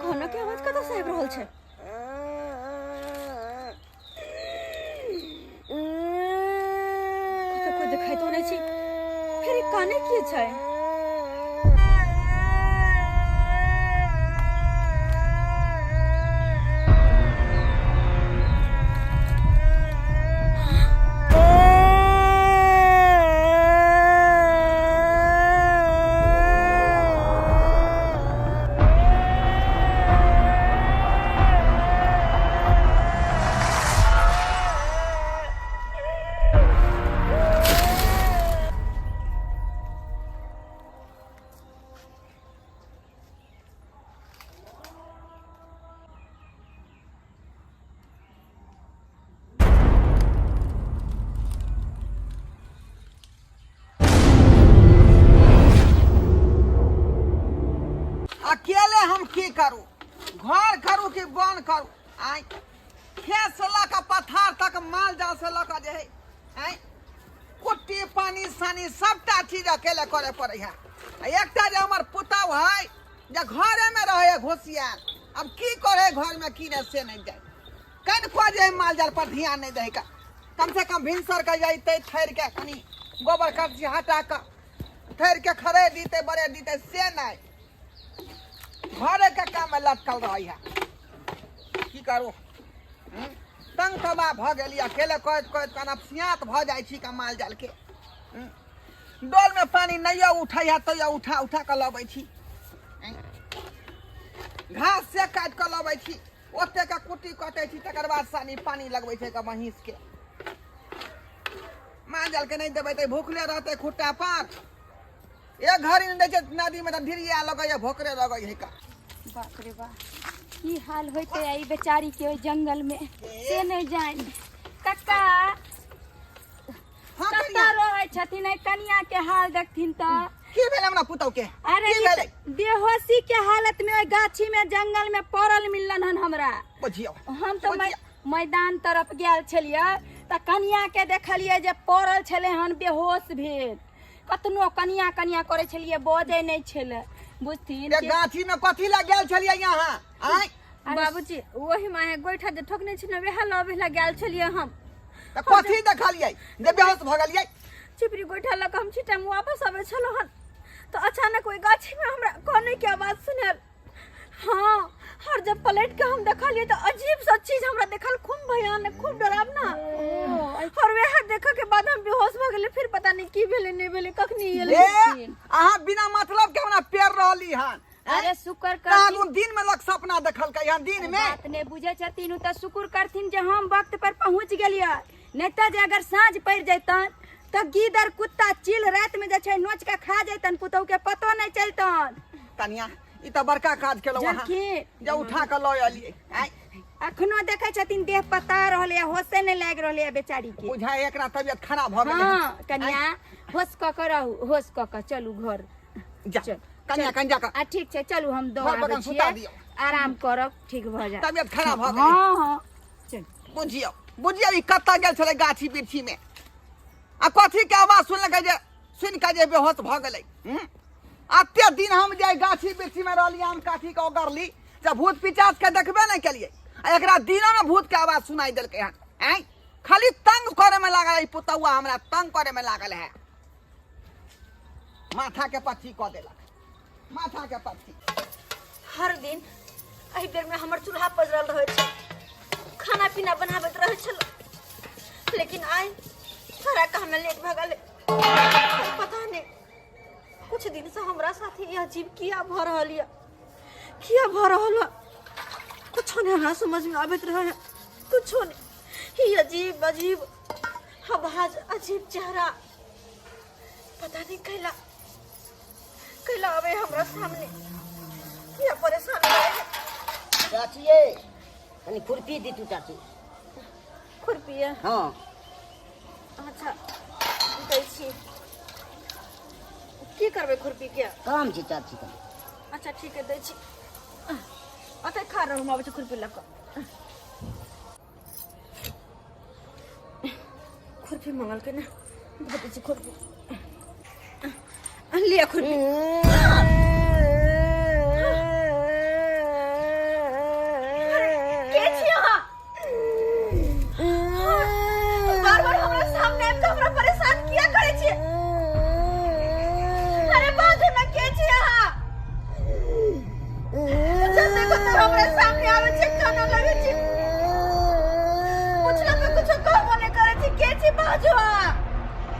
खाना के आवाज कतऽ से आबि रहल छै? कतऽ कोई देखाइतो नहि छै। फिर ई काने की छै? अकेले हम की करूं? घर करूं कि बन करूं? आई खेत से लक पथार तक माल जाल से लक जे है आई कुट्टी पानी सानी सबटा चीज अकेले करे पड़े है। एकटा जे हमर पुतौ है जे घरे में रहे घोसियार, अब की करे घर में की ने से नहीं जाए। कन को जे माल जाल पर ध्यान नहीं दे का, कम से कम भिनसर के जाइते ठहर के कनी गोबर करची हटा के ठहर के खरे दीते बड़े दीते से नहीं घरे के काम में लटकल रही है। की करू? तंग तबाह भ गेली अकेले कहत कहत कना सियात भ जाय छी का माल जाल के। डोल में पानी नहीं उठाई है तो या उठा उठा के लबै छी, घास से काट के लबै छी, ओते के कुट्टी कटे छी, तकर बाद सानी पानी लगबै छै के महीस के। माल जाल के नहीं देबै त भूखले रहते खुट्टा पात। एक घड़ी नहीं दे नदी में ढिरिया लगे भोकरे लगे है का। बाप रे बा, की हाल होते आई बेचारी के ओइ जंगल में से नहीं जान। कक्का हाँ कक्का रहे छथिन, आई कनिया के हाल देखथिन त की भेल हमरा पुतौ के? अरे की भेलै? बेहोशी के हालत में ओइ गाछी में जंगल में पड़ल मिलन हन हमरा। बुझियो हम तो मैदान तरफ गेल छलिए त कनिया के देखलिए जे पड़ल छले हन बेहोश भेल। कतनो कनिया कनिया करे छलिए बजे नहीं छले बुझथिन। ये गाछी में कथी ला गेल छलिए यहाँ? आई बाबूजी वही माहे गोइठा जे ठोकने छी न वेहा लबे ला गेल छलिए हम। त कथी देखलिए जे बेहोश भ गेलिए? चिपरी गोइठा लक हम छिटा में वापस आवे छलो हन तो अचानक कोई गाछी में हमरा कोने के आवाज सुनल। हाँ, और जब पलट के हम देखलिए तो अजीब सा चीज हमरा देखल, खूब भयानक खूब डरावना। और वेहा देख के बाद हम बेहोश भ गेले। फिर पता नहीं की भेले नहीं भेले कखनी एले। अहाँ बिना मतलब के हमरा पेर रहली हन। अरे शुक्र कर तागुन दिन में लग सपना देखल के यहाँ दिन में बात ने बुझे छथिन त शुक्र करथिन जे हम वक्त पर पहुंच गेलिए। नहीं त जे अगर साँझ पड़ जैतन त गीदर कुत्ता चील रात में जे छै नोच के खा जैतन, पुतौ के पतो नहीं चलतन। कनिया ई त बड़का काज केलो अहाँ जे उठा के ल आलिए। अखनो देखे छथिन देह पता रहले, होशे नहीं लाग रहले बेचारी के। बुझाय एकरा तबियत खराब भ गेलै। हां कन्या होश क के रहू, होश क के चलू घर। जा कन्या कन्या का ठीक छै चलू हम दो आबै छियै, आराम करब ठीक भ जाय। तबियत खराब भ गेलै। हां हां चल बुझियो बुझियो ई कत्ता गेल छले गाछी बिरछी में आ कथी के आवाज सुनलकै जे सुन के जे बेहोश भ गेलै। अत्ते दिन हम जे गाछी बिरछी में रहली आम काठी के ओगरली से भूत पिचास के देखबे नहीं केलिए। एकरा दिनों में भूत के आवाज सुनाई देलकै हन। आई खाली तंग करे में लागल है पुतौआ, हमरा तंग करे में लागल है। माथा के पच्ची क देलक, माथा के पच्ची। हर दिन एहि बेर में हमर चूल्हा पजरल रहे छै, खाना पीना बनाबैत रहे छल, लेकिन आई सारा काम में लेट भ गेलै। पता नहीं कुछ दिन से हमरा साथ ये अजीब किया भ रहल है, किया भ रहल है कुछ नहीं हमरा समझ में आबैत रहे। कुछ नहीं, ये अजीब अजीब आवाज, अजीब चेहरा, पता नहीं कैला कैला आवे हमरा सामने। क्या परेशान है चाची ये कनी खुरपी दी तू चाची। खुरपी है? हाँ अच्छा दै छी। की करबे खुरपी के? काम छी चाची का। अच्छा ठीक है दै छी। अते खा रहू हम आबै छी खुरपी लक। खुरपी मंगल के ना दै छी खुरपी। लिया खुरपी। हमरा सामने आवे छै काना लगे छै पूछला पे कुछ कहबो नहीं करे छै के छी बाजुआ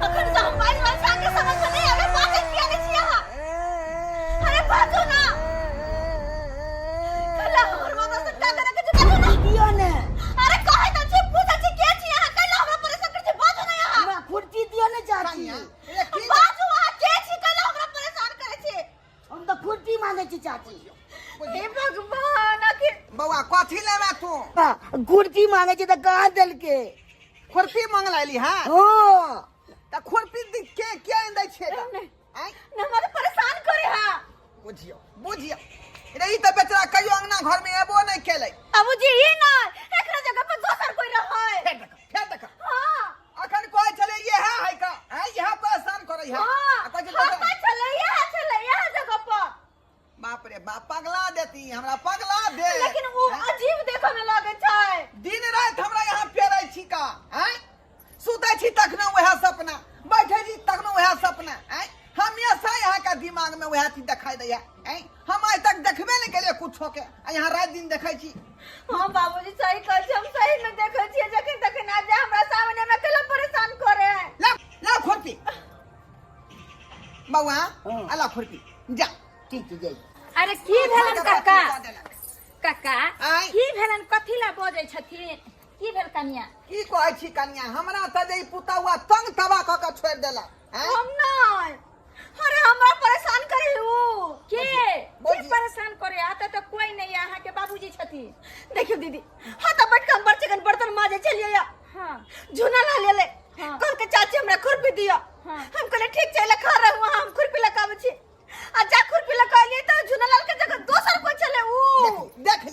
अखन त हम बाज बाज आगे समझ में नहीं आवे बात किया नहीं छी यहाँ अरे बाजू ना कला हमर माता से का करे के बाजू ना दियो ने अरे कहे त छी पूछा छी के छी यहाँ कला हमरा परेशान करे छी बाजू ना यहाँ हमरा खुरपी दियो ने चाची बाजू आ के छी कला हमरा परेशान करे छी हम तो खुरपी मांगे छी चाची हे भगवान आखिर बउआ कथी लेबा तू खुरपी मांगे छी त कहाँ देलके खुरपी मांग लेली हां हो त खुरपी के क्या दै छै आय न हमरा परेशान करे हां बुझियो बुझियो रे ई त बेचारा कहियो अंगना घर में एबो नहीं केलै बाबूजी ई ना एकरा जगह पे दोसर कोई रहै फेर देख हां अखन कोई चले ये है का है यहां परेशान करे है हां चले यह जगह पर बाप रे बाप पगला देती हमरा पगला दे लेकिन वो अजीब देखे में लागे छै दिन रात हमरा यहाँ पेरै छी का हैं सुतै छी तखनो वह सपना बैठे छी तखनो वह सपना हैं हमेशा यहाँ का दिमाग में वह चीज दिखाई दैया हैं हम आज तक देखबे नहीं केलिए कुछो के यहाँ रात दिन देखै छी हां बाबूजी सही कहै छी हम सही में देखै छी जखन तखन आ जा हमरा सामने में केला परेशान करे ला खुरपी बउआ अला खुरपी जा ठीक छै जाई अरे की भेलन काका काका आय। की भेलन कथी ला बजै छथिन की भेल कनिया की कहै छी कन्या हमरा त जे पुतौआ तंग तबा क के छोड़ देला हैं हम नहीं अरे हमरा परेशान करे उ के बोलिए। की परेशान करे आता तो कोई नहीं यहाँ के बाबूजी छथिन देखियो दीदी हां त बैठ के हम बर्तन बर्तन माजे चलिए या हाँ झूना ला ले ले हाँ। कल के चाची हमरा खुरपी दिया हाँ। हम कहले ठीक छै खा रहे वहां हम खुरपी लगावे छी आ जा खुरपी लगा लिए तो झूना लाल के जगह दोसर कोई चले उ देख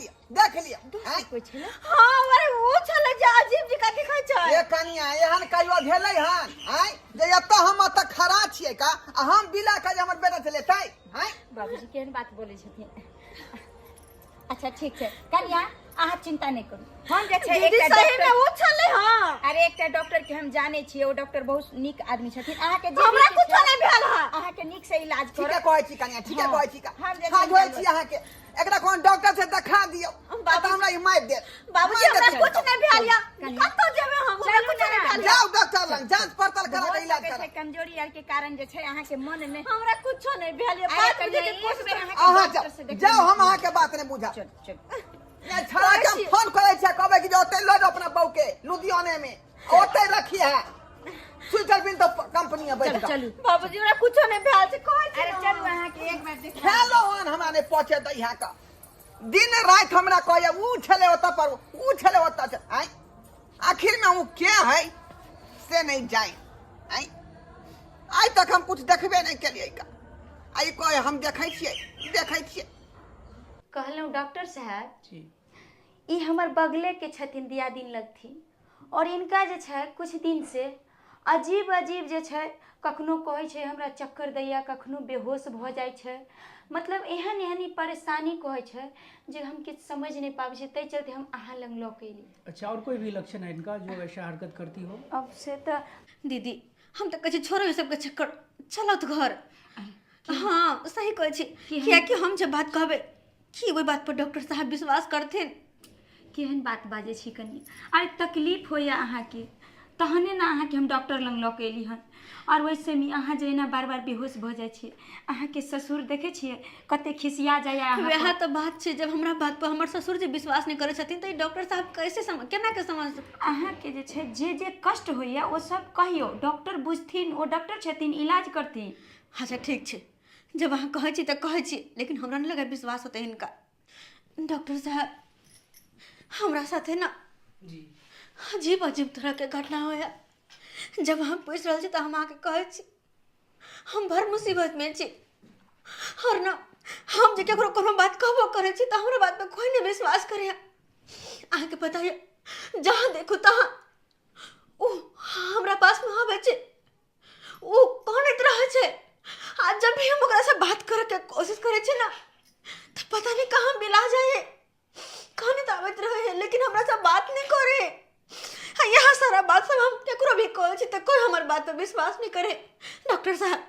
लिया हैं कोई छले हां अरे वो चले जा अजीब जी का दिखाई छै ए कनिया एहन कहियो भेलै हन हैं जे एत हम त खड़ा छियै का आ हम बिला के जे हमर बेटा चले तै हैं बाबूजी केहन बात बोले छथिन अच्छा ठीक छै कनिया अहाँ चिंता नहीं करू हम जे छै दीदी एकटा सही में डॉक्टर वो चले हां अरे एकटा डॉक्टर के हम जाने छियै ओ डॉक्टर बहुत नीक आदमी छथिन अहाँ के हमरा कुछ नहीं भेल हा अहाँ के नीक से इलाज ठीक करब है कहै छी कनिया ठीक है हाँ। कहै छी का हम जे हां छै जोइ छी अहाँ के एकरा कोन डॉक्टर से दिखा दियो बाबू हमरा ई मार दे बाबूजी हमरा कुछ नहीं भेल या कनिया। कतो जेबे हम हमरा चलू कुछ नहीं ना। भेल या जाओ डॉक्टर लग जांच पड़ताल करा के इलाज छै करा कमजोरी आर के कारण जे छै अहाँ के मन में हमरा कुछ नहीं भेल या आइ बात कनिया मुझे एक कुछ बेर नहीं अहाँ अहाँ के डॉक्टर से जाओ देखा जाओ हम अहाँ के बात नहीं बुझा चल चल ये छड़ा के हम फोन करे छै कहबे कि ओते लो जाओ अपना बहू के लुधियाने में ओते रखी है स्विट्जरलैंड तो कंपनी है बैठ चलू बाबूजी हमरा कुछ नहीं भेल छै कहै छी अरे चलू अहाँ के एक बार देख खेलो हन हमारे पहुंचे दैहा का दिन रात हमरा कहया ऊ छले ओता पर ऊ छले ओता से आई आखिर में ऊ क्या है से नहीं जाए आई आज तक हम कुछ देखबे नहीं केलिए का आई कहे हम देखै छियै कहलहुँ डॉक्टर साहब ई हमर बगले के छथिन दियादिन लगथिन और इनका जे छै कुछ दिन से अजीब अजीब जे छै कखनो कहै छै हमरा चक्कर दैया कखनो बेहोश भ जाइ छै मतलब एहन एहन परेशानी कहै छै जे हम किछु समझ नहीं पाबै छै तै चलते हम अहाँ लग लऽ के एली अच्छा और कोई भी लक्षण है इनका जो ऐसा हरकत करती हो अब से तो दीदी हम तो कहे छोड़ो ये सब के चक्कर चलो तो घर हाँ सही कहे छी किया कि हम जब बात कहबे कि ओई बात पर डॉक्टर साहब विश्वास करथिन केहन बात बाजे छी कनी अरे तकलीफ होया अहाँ के तहने ना अहाँ के हम डॉक्टर लग लऽ के एली हन और वैसे में अहाँ जे ना बार बार बेहोश भ जाइ छियै अहाँ के ससुर देखे छियै कते खिसिया जाया अहाँ वह तो बात छै जब हमरा बात पर हमर ससुर जी विश्वास नहीं करे छथिन तो ई डॉक्टर साहब कैसे केना के समझ अहाँ के जे छै जे कष्ट होइया ओ सब कहियो डॉक्टर बुझथिन ओ डॉक्टर छथिन इलाज करथिन अच्छा ठीक छै जब अहाँ कहै छी तऽ कहै छी लेकिन हमरा नहीं लगा विश्वास होते हिनका डॉक्टर साहब हमरा साथे ना जी अजीब अजीब तरह के घटना होया जब हम पूछ रहे तो हम आके कहे छी हम भर मुसीबत में छी और ना हम जे केकरो कोनो बात कहबो करे छी तो हमरा बात पे कोई नहीं विश्वास करे आके के पता है जहां देखो तहां ओ हमरा पास में आवे छै ओ कोन तरह छै आज जब भी हम ओकरा से बात करे के कोशिश करे छी ना तो पता नहीं कहां मिला जाए कहने तो आवत रहे लेकिन हमरा से बात नहीं करे यहाँ सारा बात सब हम केकरो भी कहै छी तो कोई हमर बात पे विश्वास नहीं करे डॉक्टर साहब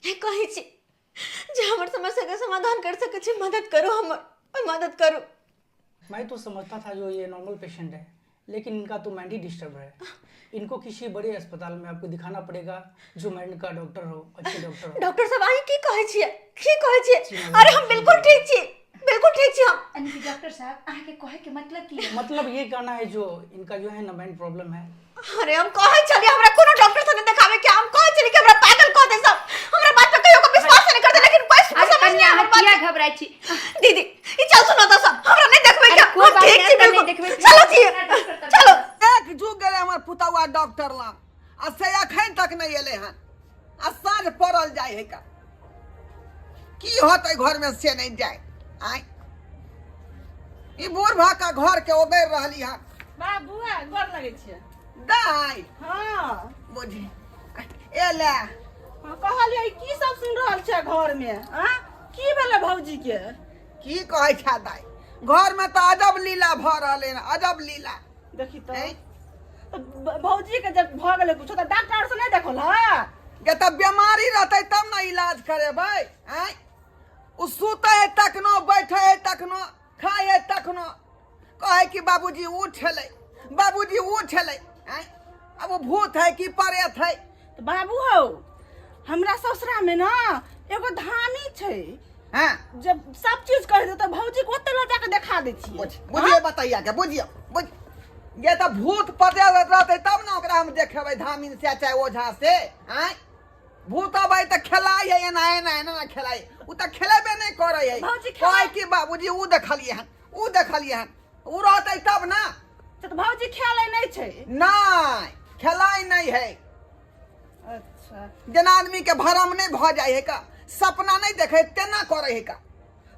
ये कहै छी जे हमर समस्या के समाधान कर सके छी मदद करो हमर मदद करो मैं तो समझता था जो ये नॉर्मल पेशेंट है, लेकिन इनका तो माइंड ही डिस्टर्ब है। इनको किसी बड़े अस्पताल में आपको दिखाना पड़ेगा, जो माइंड का डॉक्टर हो, अच्छे डॉक्टर हो। डॉक्टर साहब अहीं की कहै छियै, की कहै छियै? अरे हम बिल्कुल ठीक छी, बिल्कुल ठीक छी हम। यानी कि डॉक्टर साहब अहाँ के कहे के मतलब की है? मतलब ये कहना है जो इनका जो है ना माइंड प्रॉब्लम है। अरे हम कहै छलिए हमरा कोनो डॉक्टर से नहीं देखावे के, हम कहै छलिए कि हमरा पागल कह दे सब, हमरा बात पे कहियो को विश्वास नहीं करते, लेकिन कोई समझ नहीं हमर बात। किया घबराई छी? दीदी ई चल सुनो तो सब, हमरा नहीं देखबै के, कोई बात ठीक छी नहीं, बिल्कुल। देखबै। चलो जी चलो। एक जुग गेले हमर पुतौआ डॉक्टर लग, आ से अखन तक नहीं एले हन, आ साँझ पड़ल जाय है का की होतै घर में से नहीं जाए। आय ई बूढ़ भाका घर के ओगैर रहली हन। बाबुआ गोर लगै छै। दाई हाँ बुझी एले कहलियै की सब सुन रहल छै घर में? की भेलै भौजी के? की कहै छै दाई, घर में तो अजब लीला भ रहले हन, अजब लीला। देखी तो हैं? भौजी के जब भ गेलै कुछ तो डॉक्टर से नहीं देखल है? ये तो बीमारी रहते तब ना इलाज करेबै। आय उ सुते है तखनो, बैठे है तखनो, खाए है तखनो, कहे कि बाबूजी उठले, बाबूजी उठले। आय अब वो भूत है कि प्रेत है? तो बाबू हो हमरा ससुरा में ना एगो धामी छै, हाँ जब सब चीज कह दे तो भौजी को ओते ले जाके देखा दे छी। बुझिए बताइए के बुझिए बुझ ये तो भूत प्रेत रहते तब ना ओकरा हम देखेबै धामिन से चाहे ओझा से। आय भूत अबै त खेलाई है एना एना एना खेलाई, उ त खेलेबे नहीं करे है। भौजी कहे कि बाबूजी उ देखलिए हन, उ देखलिए हन, उ रहते तब ना। तो भौजी खेलै नहीं छै? नहीं खेलाई नहीं है। अच्छा जेना आदमी के भरम नहीं भ जाए है का, सपना नहीं देखे तेना करे है का।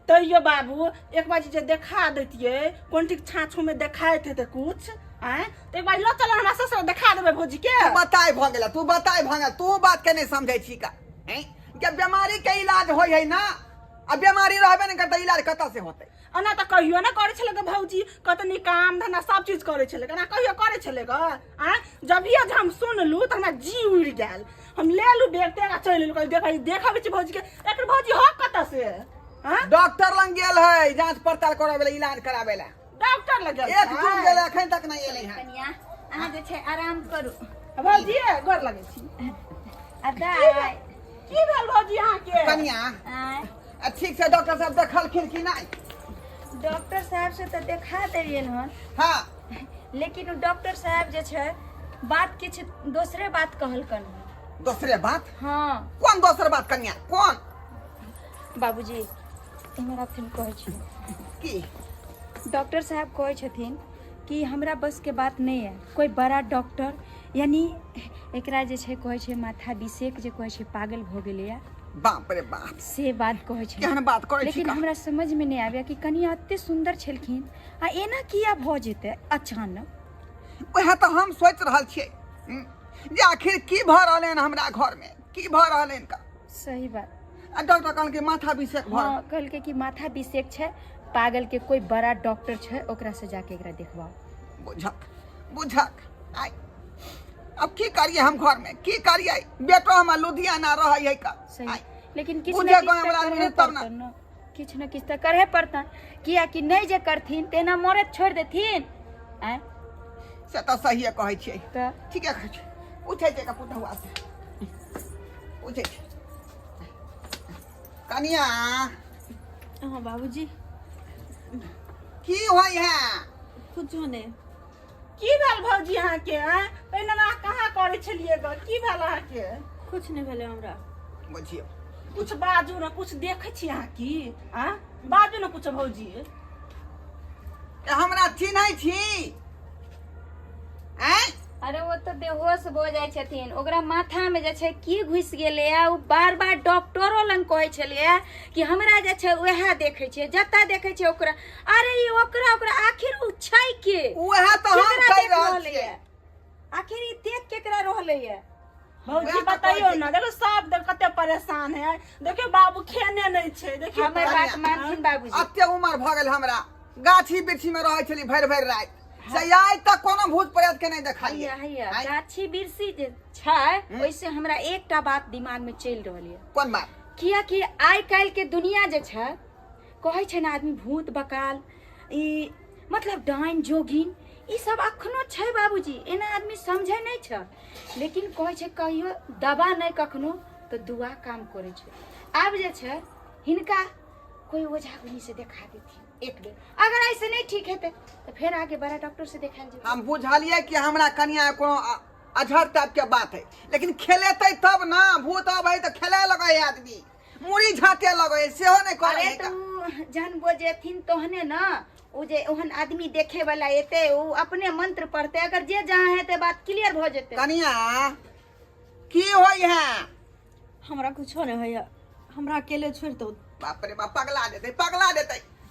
तैयो बाबू एक बार जे देखा देतिए, कोन ठीक छाछू में देखाइत हेते कुछ, तो एक बार लो चलो हमरा ससुर देखा देबे भौजी के। तू बताए भ गेला, तू बताए भ गेला, तू बात के नहीं समझे छी का। हैं जब बीमारी के इलाज होय है ना, अब बीमारी रहबे नहीं करता, इलाज कत से होते? अना तो कहियो ना करे छले भौजी, कतनी काम धंधा सब चीज करे छले, ना कहियो करे छले जब ये हम सुनलू तो हमरा जी उड़ गेल, हम ले लू देखते का चल लू देखा भौजी के। एक भौजी हो कत से? डॉक्टर लंग गेल है जांच पड़ताल करावे इलाज करावे ला। डॉक्टर लग गेल एक जुग गेल अखन तक नहीं एले हैं। कनिया अहाँ जे छै आराम करू। भौजी गोर लगै छी। आ दाई की भेल भौजी अहाँ के? कन्या ठीक से डॉक्टर साहब देखलखिन कि नहीं? डॉक्टर साहब से तो देखा देलियन हन, हाँ लेकिन डॉक्टर साहब जे छै बात किछ दोसरे बात कहलकन। दूसरे बात? हाँ कौन दूसरे बात कन्या, कौन? बाबूजी हमरा फिर कहै छी की डॉक्टर साहब कहै छथिन कि हमरा बस के बात नहीं है, कोई बड़ा डॉक्टर यानी एकरा जे छै कहै छै माथा विषेक जे कहै छै पागल भ गेलैया, बाप रे बाप से बात कहै छै। केहन बात करै छी लेकिन का? हमरा समझ में नहीं आबैया कि कनिया एते सुंदर छलखिन आ एना किया भ जेतै अचानक। वह तो हम सोच रहल छियै जे आखिर की भ रहले हन हमरा घर में, की भ रहले का। सही बात। आ डॉक्टर कहल के माथा विषेक भ हाँ कहल के कि माथा विषेक छै, पागल के कोई बड़ा डॉक्टर छै ओकरा से जाके एकरा देखवाओ। बुझक बुझक आय अब की करिए हम घर में, की करिए? बेटो हमार लुधियाना रह है का। सही आय, लेकिन किछ बुझे न गाँव किछ वाला त आदमी करहे तब ना। पड़तन न, किछ न किछ त करहे पड़तन, किया कि नहीं जे करथिन तेना मरत छोड़ देथिन। आय से तो सही कहै छियै, त ठीक है कहै छै। पूछे छै का पुतहुआ से, पूछे छै कनिया हाँ बाबूजी की होय है? कुछ नहीं। की भेल भौजी अहाँ के? पहिने ना कहाँ करे छलिए ग? की भेल अहाँ के? कुछ नहीं भेले हमरा। बुझियो कुछ बाजू ना, कुछ देखे छी अहाँ की? बाजू ना कुछ भौजी। हमरा चिन्है छी? हैं अरे वो तो बेहोश हो जाय छथिन, ओकरा माथा में जे छै की घुस गेले आ उ बार बार डॉक्टरो लंग कहै छलिए कि हमरा जे छै वह देखे छै, जता देखे छै ओकरा। अरे ई ओकरा ओकरा आखिर उ छै के? वह तो हम केकरा कह देख रहल रहले छियै। है? आखिर ई देख केकरा रहले है? भौजी वएह तो बताइयो कहै ना, देखो सब कते परेशान है। देखियो बाबू खेने नहीं छै, देखियो हमर बात मानथिन बाबूजी। अते उमर भ गेल हमरा, गाछी बिरछी में रहै छली भरि भरि राति, से आइ तक कोनो भूत प्रेत के नहीं देखलिए। हैया गाछी बिरसी जे छै ओइसे हमरा एकटा बात दिमाग में चल रहल है। कोन बात? किया कि आइ काल्हि के दुनिया जे छै कहै छै ना आदमी भूत बकाल, ई मतलब डाइन जोगिन ई सब अखनो छै बाबूजी, एना आदमी समझे नहीं छ, लेकिन कहै छै कहियो दवा नहीं कखनो तो दुआ काम करे छै। आब जे छै हिनका कोई ओझा गुनी से देखा देती एक बेर, अगर ऐसे नहीं ठीक हेते तो फिर आगे बड़ा डॉक्टर से देखाल जेतै। हम बुझलिए कि हमरा कनिया कोनो अझर टाइप के बात है, लेकिन खेलेते तब ना, भूत अबै तो खेले लगे आदमी, मुड़ी झाटे लगे सेहो नहीं करे। अरे तू जानबो जेथिन तोहने ना, उ जे ओहन आदमी देखे वाला एते उ अपने मंत्र पढ़ते, अगर जे जहाँ हेते बात क्लियर हो जेते। कनिया की होई है? हमरा कुछो नहीं होइया, हमरा अकेले छोड़ दो। बाप रे बाप, पगला देते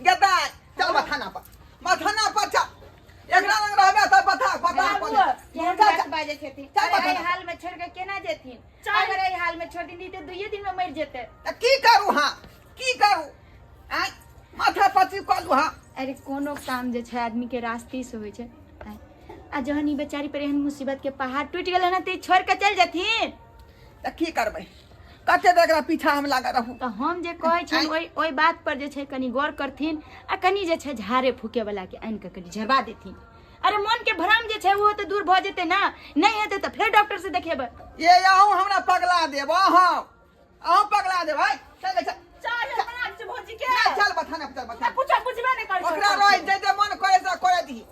गेता। चल मथाना पर चल, एकरा लंग रहबे त पता केहन बात बाजे छथिन। चल अरे बता। एहि हाल में छोड़ के केना जेथिन? अगर एहि हाल में छोड़ दी तो 2 दिन में मर जेते। त की करू? हां की करू? आय माथा पची कलू। हां अरे कोनो काम जे छै आदमी के रास्ते से होय छै। आ जहन ई बेचारी पर एहन मुसीबत के पहाड़ टूट गेल ना त छोड़ के चल जेथिन। त की करबै? कते देर एकरा पीछा हम लागा रहू। तो हम जे कहै छी ओइ बात पर जे छै कनी गौर करथिन, आ कनी जे छै झाड़े फूके वाला के आनि के कनी झरबा देथिन। अरे मन के भ्रम जे छै वो तो दूर भ जेते ना, नहीं हेते तो फिर डॉक्टर से देखेबै। ये आहू हमरा पगला देब। हां आहू पगला देब। भाई चल चाय बना के भौजी के चल बथाना चल कुछ बुझबे नहीं कर ओकरा रोय जे मन करे से करे दी।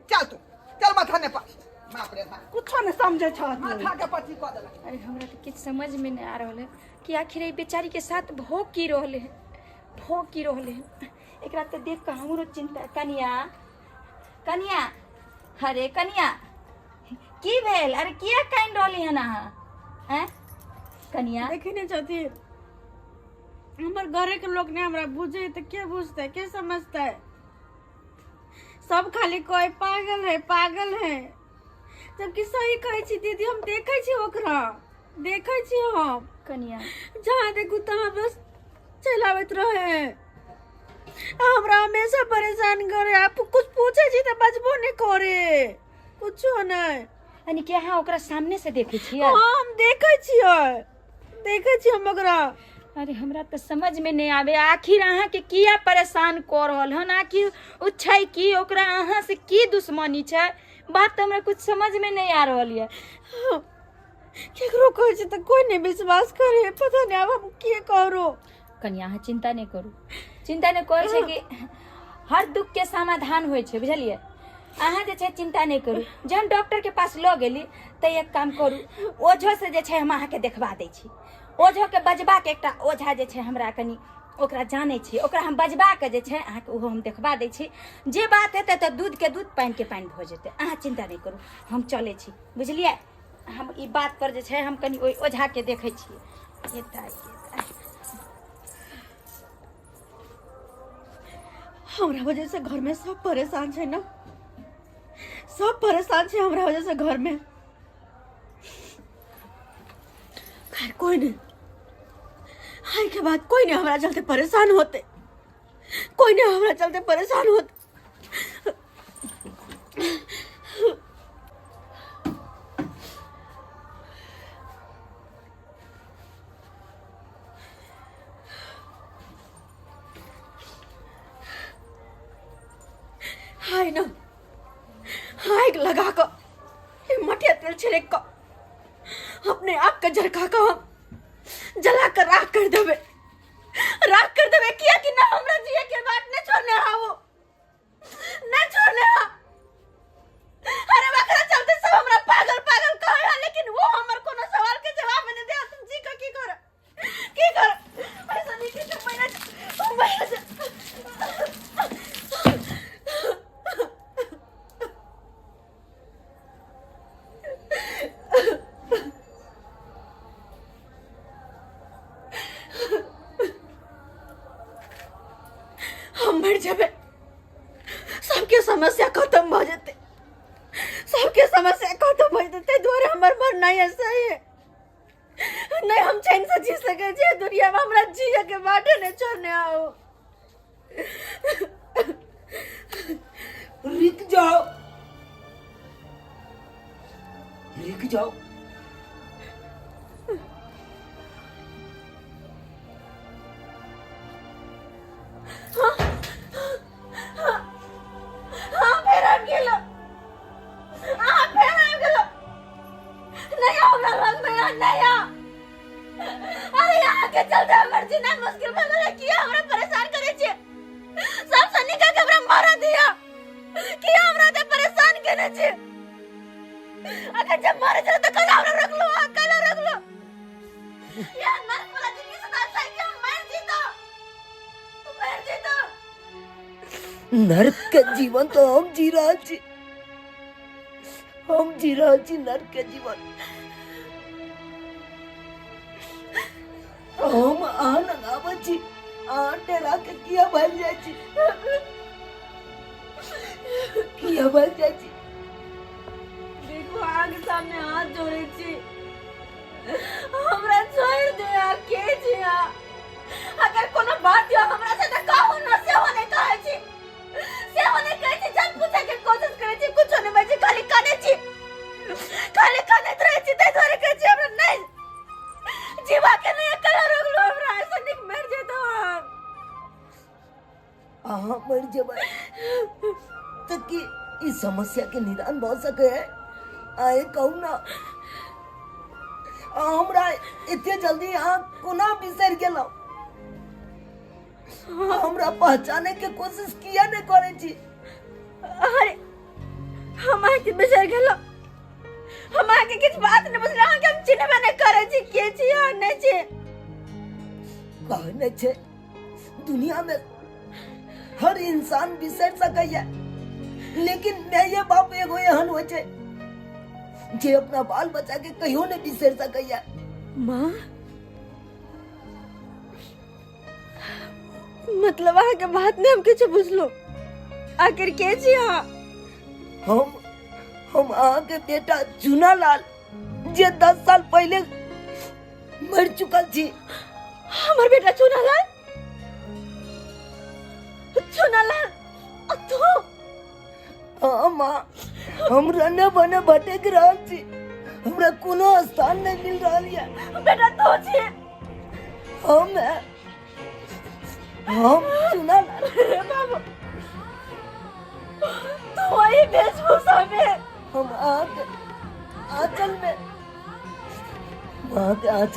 चल तू चल बथाने पर। बाप रे बाप, कुछ नहीं समझे छ माथा के पची क देला। अरे हमरा तो कुछ समझ में नहीं आ रहल है कि आखिर ई बेचारी के साथ भोग की रहले है, भोग की रहले है। एकरा तो देख के हमरो चिंता। कनिया अरे कनिया की भेल? अरे किया काइन रहली है ना? हैं कनिया देखे नहीं चाहती, हमर घरे के लोग ने हमरा बुझे तो क्या बुझते, क्या समझते? सब खाली कोई पागल है, जबकि सही कहै छी दीदी। हम देखै छी ओकरा, देखै छी हम कनिया जहाँ देखू तहाँ बस चलावत रहे, हमरा हमेशा परेशान करे। आप कुछ पूछे छी तो बजबो नहीं करे, कुछो नहीं। यानी कि अहाँ ओकरा सामने से देखे छियै? हम देखै छी हम ओकरा। अरे हमरा तो समझ में नहीं आवे आखिर अहाँ के किया परेशान कर रहल हन। आखिर उ छै कि ओकरा अहाँ से की दुश्मनी छै? बात तो हमरा कुछ समझ में नहीं आ रहल है। केकरो कहै छै त कोई नहीं विश्वास करे, पता नहीं अब हम की करो। कनिया अहाँ चिंता नहीं करू, चिंता नहीं कहै छै कि हर दुख के समाधान होइ छै, बुझलिए? अहाँ जे छै चिंता नहीं करू। जहन डॉक्टर के पास ल गेली त एक काम करू, ओझो से जे छै हम अहाँ के देखबा दै छी। ओझो के बजबा के एकटा ओझा जे छै हमरा कनी ओकरा जानै छी, ओकरा हम बजबा के जे छै अहाँ के ओहो हम देखबा दै छी। जे बात हेतै त दूध के दूध पानि के पानि भ जेतै। अहाँ चिंता नहीं करू, हम चलै छी, बुझलिए? हम ई बात पर जे छै हम कनी ओइ ओझा के देखै छी। हमरा वजह से घर में सब परेशान है ना, सब परेशान है हमरा वजह से घर में। खैर कोई नहीं, हाय के बाद कोई नहीं हमरा चलते परेशान होते, कोई नहीं हमरा चलते परेशान होते। हाय ना, हाय लगा कर मटिया तेल छिड़क कर अपने आप का झरका का हम जला कर राख कर देवे किया कि ना हमरा जिए के बात न छोड़ने हा, वो न छोड़ने हा। अरे वकरा चलते सब हमरा पागल कहे हा, लेकिन वो हमर कोनो सवाल के जवाब नहीं दे। तुम जी का की कर ऐसा नहीं कि तुम मैंने मर जाबे, सबके समस्या खत्म भ जेते, सबके समस्या खत्म हो जेते। द्वारे हमर मरना ऐसा ही है, नहीं हम चैन से जी सके जे दुनिया में हमरा जिए के बाटे ने छोड़ने आओ। रुक जाओ, रुक जाओ। जी अगर जब मारे चले तो कल हमरा रख लो कल रख लो यार नर्क वाला जिंदगी सदा सही के मर जीतो नर्क के जीवन तो हम जी रहल छी नर्क के जीवन हम आन लगाबै छी डेरा के किया भर जाइ छी देखो आगे सामने हाथ जोड़े छी हमरा छोड़ दे के छी अगर कोनो बात हो हमरा से त कहू न से होने कहै छी जब पूछे के कोशिश करे छी कुछ नहीं बचे खाली काने रहे छी ते धरे के छी हमरा नहीं जीवा के नहीं कलर रोक लो हमरा ऐसा निक मर जेतो मर जेबै तो कि इस समस्या के निदान भ सके है आए कहू ना हमरा इतने जल्दी यहाँ कोना बिसर गेलौ हमरा पहचाने के कोशिश किया नहीं करे छी अरे हम के बिसर गेलो हम के किछ बात नहीं बुझला के हम चिन्हबे नहीं करे छी के छी आ नहीं छी कहने छे दुनिया में हर इंसान बिसर सकैया लेकिन मैं ये बाप एगो एहन हो छे जे अपना बाल बच्चा के कहियो नहीं बिसर सकैया माँ मतलब आ के बात ने हम किछ बुझलो आखिर के छी हम के बेटा चुना लाल जे 10 साल पहले मर चुकल छी हमर बेटा चुना लाल तो माँ हम रने बने भटक रहल छी हमरा कोनो स्थान नहीं मिल रहल है बेटा तो छी हम चुना लाल अरे बाबू तो वही वेशभूषा में हम आंचल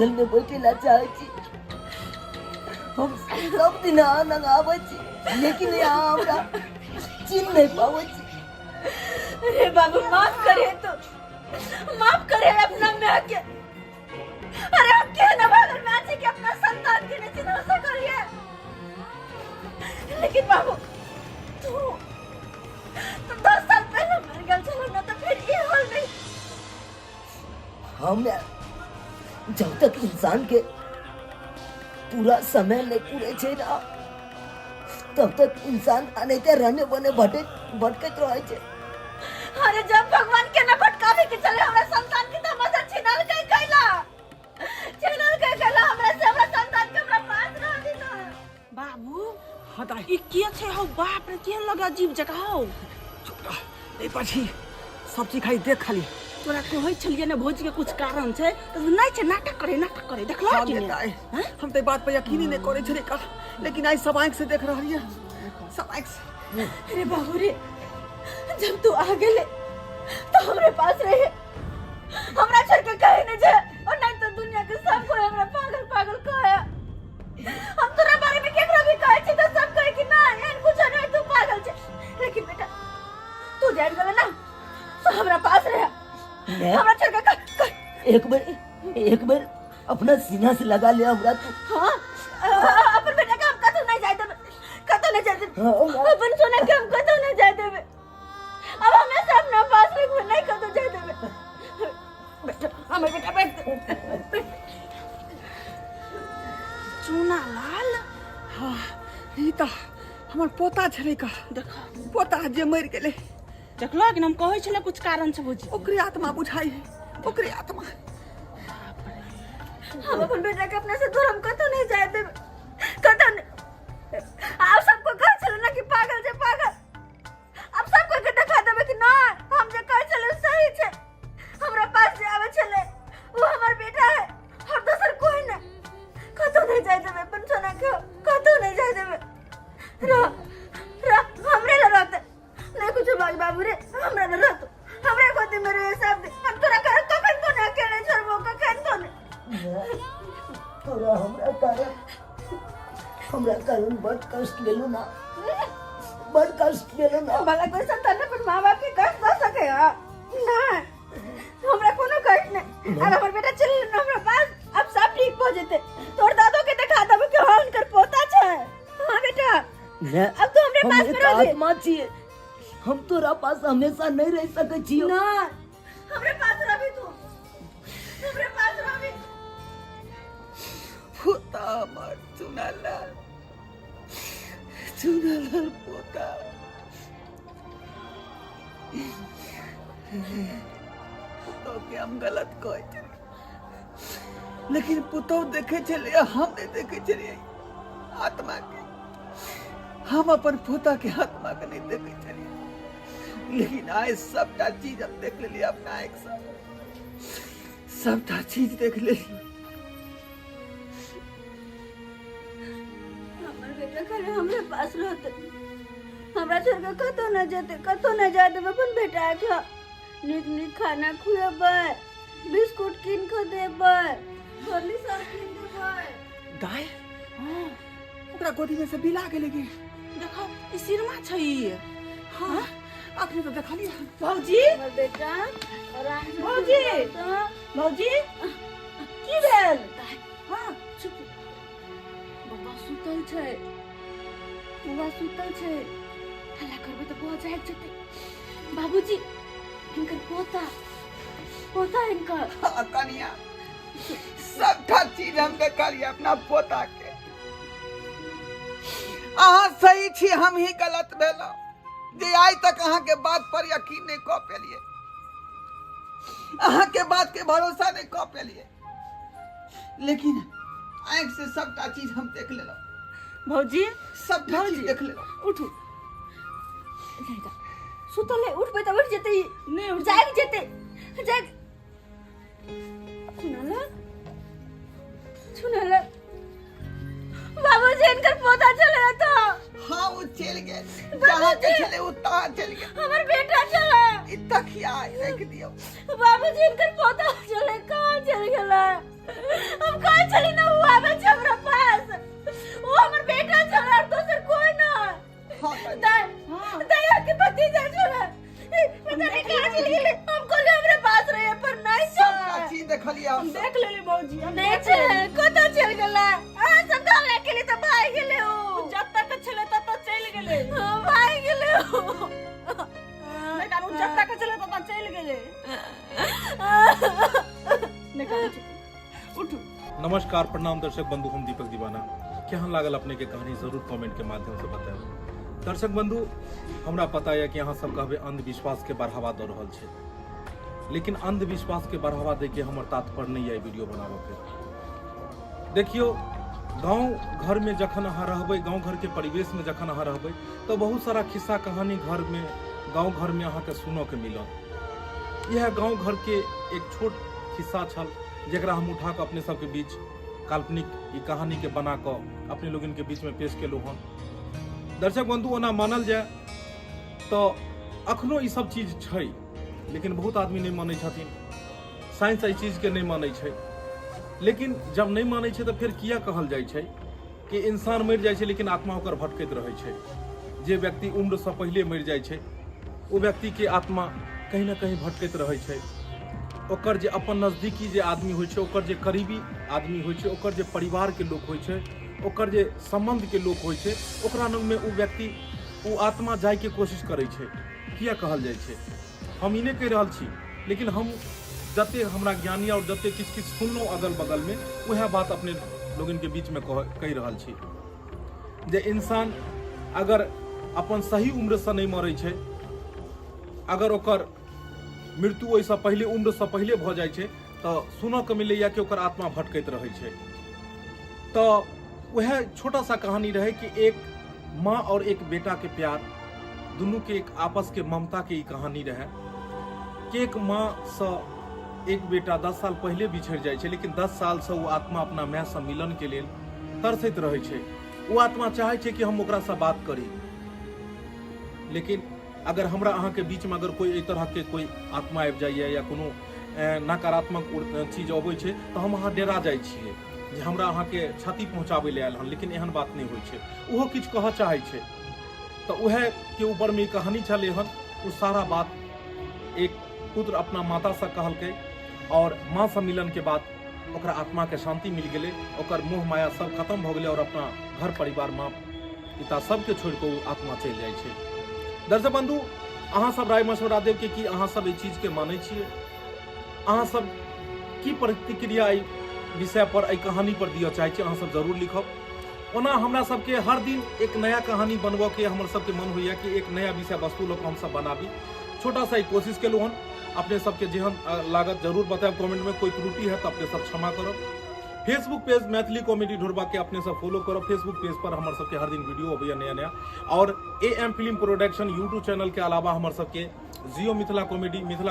में बैठेला चाहे छी हम सब दिन आबै छी लेकिन यहाँ हमरा चिन्ह नहीं पाबै छी अरे बाबू माफ करे अपना माँ के अरे हम के न भागल माँ जी के अपना संतान के नहीं चिन्ह सकलिए लेकिन बाबू तू 10 साल पहले मर गल चलो ना तो फिर ये हाल नहीं हम जब तक इंसान के पूरा समय नहीं पूरे छे ना तब तक इंसान अनेते रहने बने भटकत रहे छे अरे जब भगवान के न भटकावे के चले हमरा संतान के तमाशा छिनल के कैला हमरा से हमरा संतान के हमरा पास रह दिला बाबू ई के छे हौ बाप रे केहन लगा अजीब जगह हौ नहीं पाछी सब चीज खाई देख खाली तोरा कहै छलिए ने भोज के कुछ कारण छे तो नहीं छे नाटक करे देखला कि नहीं हम ते बात पे यकीन ही नहीं करे छले का लेकिन आई सब आंख से देख रहल है सब आंख से अरे बाबू रे जब तू आ गेले तो हमरे पास रहे हमरा छोड़ के कहे न जा और नहीं तो दुनिया के सब कोई हमरा पागल कहे हम तोरा बारे में केकरा भी कहे छी तो सब कहे कि ना एन कुछ नहीं तू पागल छे लेकिन बेटा तू जान गेले ना तो हमरा पास रहे हमरा छोड़ के एक बार अपना सीना से लगा ले हमरा तू हां अपन बेटा का हम कतो नहीं जाए देबे अपन सोना के हम कतो नहीं जाए देबे अब हमेशा अपना पास रखबे नहीं कतो जाए देबे बेटा हमर बेटा बैठ चुना लाल हां ई त हमर पोता छले का देखा पोता जे मर गेले देखला कि हम कहै छले कुछ कारण छे भोज ओकरे आत्मा बुझाई है ओकरे आत्मा हम अपन बेटा के अपने से दूर हम कतो नहीं जाए देबे कतो नहीं आप सबको कह चलो ना कि पागल छे पागल आप सबको के दिखा देबे कि ना हम जे कह चले सही छे हमरा पास जे आवे छले वो हमर बेटा है और दूसर कोई नहीं कतो नहीं जाए देबे अपन सोना के कतो नहीं जाए देबे रा हमरे ल रहते नहीं कुछ बाबू रे हमरा ल रहतो हमरे गोदी में रहे सब हम तोरा कर कखन को ना अकेले छोड़बो कखन को नहीं तोरा हमरा कारण बड़ कष्ट गेलो ना भला कोई संतान अपन माँ बाप के कष्ट दे सके माँ छिए, हम तोरा पास हमेशा नहीं रह सके छियो। ना हमरे पास रही तू, हमरे पास रही। पोता हमार चुनालाल, चुनालाल पोता। ओके हम गलत कहे चले, लेकिन पुतो देखे चले, हम नहीं देखे चले आत्मा के। हम अपन पोता के आत्मा के नहीं देखे चले, लेकिन आज सबटा चीज हम देख ले अपना एक साथ, सबटा चीज देख ले। हमर बेटा खाली हमरे पास रहते, हमरा छोड़ के कतो न जाते, कतो न जाते। अपन बेटा के नीक नीक खाना खुएबै, बिस्कुट कीन के देबै, हॉर्लिक्स सब कीन देबै। गाय ओकरा गोदी में से बिला के लेके देखो ई सिरमा छै ई। हाँ अखनी तो देखलिए। भौजी हमर बेटा आराम से भौजी। तो भौजी की भेल? हाँ चुप। बौआ सुतल छै, बौआ सुतल छै। हल्ला करबै तऽ बौआ जाग जेतै। बाबूजी हिनकर पोता, पोता हिनकर। हाँ, कनिया सबटा चीज हम देखलिए अपना पोता के। अहाँ सही छी, हम ही गलत भेलौ जे आज तक अहाँ के बात पर यकीन नहीं कऽ पेलिए, अहाँ के बात के भरोसा नहीं कऽ पेलिए, लेकिन आँख से सबटा चीज हम देख लेलौ। भौजी सबटा चीज देख लेलौ। उठू। नहीं दा सुतल है, उठबै तऽ उठ जेतै, नहीं उठ जाग जेतै, जाग। सुनला सुनला बाबूजी हिनकर पोता चले तो। हाँ वो चल गए, जहाँ के चले वो तहाँ चल गए। हमर बेटा चले, इतना खिया रख दियो। बाबूजी हिनकर पोता चले, कहाँ चल गेला? हम कहाँ चली ना, वो आवे छै हमरा पास। वो हमर बेटा चले और दोसर कोई ना। हाँ दया के भतीजा चले, पता नहीं कहाँ चल गेले। हमको ले हमरे पास रहे पर नहीं सबटा चले। चीज देखलिए हम। देख लेली भौजी, हम नहीं चले, कतऽ चल गेला? अहाँ सब ढाले के लिए तो भाग गेले हो। जब तक छले तब तक चल गेले। हाँ, भाग गेले हो। नहीं कानू जब तक छले तब तक चल गेले। नहीं कानू उठू। नमस्कार, प्रणाम दर्शक बंधु, हम दीपक दीवाना। केहन लागल अपने के कहानी जरूर कमेंट के माध्यम से बताएब। दर्शक बंधु, हमरा पता है कि अहाँ सब कहबे अंधविश्वास के बढ़ावा दऽ रहल छै, लेकिन अंधविश्वास के बढ़ावा दे के हमर तात्पर्य नहीं है वीडियो बनाबऽ के। देखियो, गाँव घर में जखन अहाँ रहबै, गाँव घर के परिवेश में जखन अहाँ रहबै, तो बहुत सारा खिस्सा कहानी घर में, गाँव घर में अहाँ के सुनऽ के मिलत। यह गाँव घर के एक छोट खिस्सा छल, जकरा हम उठा के अपने सबके बीच काल्पनिक ई कहानी के बना कऽ अपने लोगन के बीच में पेश केलहुँ हन। दर्शक बंधु, ओना मानल जाए तो अखनो ई सब चीज छै, लेकिन बहुत आदमी नहीं मानै छथिन। साइंस एहि चीज के नहीं मानै छै, लेकिन जब नहीं मानै छै तो फिर किया कहल जाइ छै कि इंसान मरि जाइ छै लेकिन आत्मा ओकर भटकैत रहै छै। जे व्यक्ति उम्र से पहले मरि जाइ छै, ओ व्यक्ति के आत्मा कहीं ना कहीं भटकैत रहै छै। ओकर जे अपन नजदीकी जे आदमी होइ छै, ओकर जे करीबी आदमी होइ छै, ओकर जे परिवार के लोग होइ छै, ओकर जे संबंध के लोग होइ छै, ओकरा लग में ओ व्यक्ति, ओ आत्मा जाय के कोशिश करै छै। किया कहल जाइ छै, हम ई नहीं कहि रहल छी, लेकिन हम जते हमरा ज्ञानी और जते किछु किछु सुनलहुँ अगल बगल में, वह बात अपने लोगन के बीच में कहि रहल छी जे इंसान अगर अपन सही उम्र से नहीं मरै छै, अगर ओकर मृत्यु ओहिसँ पहले, उम्र से पहले भऽ जाइ छै, तो सुनऽ के मिलैया कि ओकर आत्मा भटकैत रहै छै। तो वह छोटा सा कहानी रहे कि एक माँ और एक बेटा के प्यार, दुनू के एक आपस के ममता के ई कहानी रहे कि एक माँ से एक बेटा 10 साल पहले बिछड़ जाइ छै, लेकिन 10 साल से वो आत्मा अपना माय से मिलन के लेल तरसैत रहै छै। वो आत्मा चाहे छै कि हम ओकरा से बात करी, लेकिन अगर हमरा अहाँ के बीच में अगर कोई एहि तरह के कोई आत्मा आबि जाइए या कोनो नकारात्मक चीज अबै छै, तो हम अहाँ डेरा जाइ छियै जे हमरा अहाँ के क्षति पहुँचाबै ले आयल हन, लेकिन एहन बात नहीं होइ छै। ओहो किछु कहऽ चाहै छै, तो वह के ऊपर में कहानी चले हन। वो सारा बात एक पुत्र अपना माता से कहलकै, और माँ से मिलन के बाद ओकरा आत्मा के शांति मिल गेलै, ओकर मोह माया सब खत्म भऽ गेलै, और अपना घर परिवार माँ पिता सबके छोड़ि कऽ ओ आत्मा चलि जाइ छै। दर्शक बंधु अहाँ सब राय मशवरा देव कि अहाँ सब ई चीज के मानै छियै, अहाँ सब की प्रतिक्रिया एहि विषय पर, एहि कहानी पर दिअ चाहै छी, अहाँ सब जरूर लिखब। ओना हमरा सबके हर दिन एक नया कहानी बनबऽ के हमर सबके मन होइया कि एक नया विषय वस्तु लोग हम सब बनाबी। छोटा सा एक कोशिश केलहुँ हन, अपने सबके जेहन लागत जरूर बताएब कमेंट में, कोई त्रुटि है तो अपने सब क्षमा करब। फेसबुक पेज मैथिली कॉमेडी ढोरबा के अपने सब फॉलो करब। फेसबुक पेज पर हमर सबके हर दिन वीडियो अबैया नया नया, और AM film production YouTube channel के अलावा हमर सबके जियो Mithila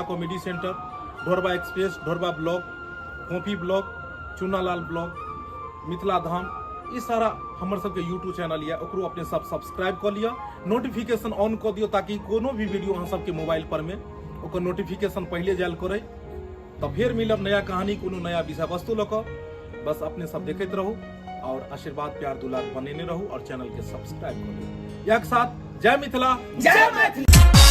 comedy centre, Dhorba express, Dhorba blog, coffee blog, Chunalal blog, Mithila Dham, ई सारा हमर सबके यूट्यूब चैनल या ओकरो अपने सब सब्सक्राइब कर लिया, नोटिफिकेशन ऑन कर दियो ताकि कोनो भी वीडियो अहाँ सबके मोबाइल पर में ओकर नोटिफिकेशन पहले जायल करे। तो फिर मिलब नया कहानी, कोनो नया विषय वस्तु लऽ कऽ। बस अपने सब देखते रहू और आशीर्वाद प्यार दुलार बनेने रहू और चैनल के सब्सक्राइब करू। एक साथ जय मिथिला, जय मैथिली।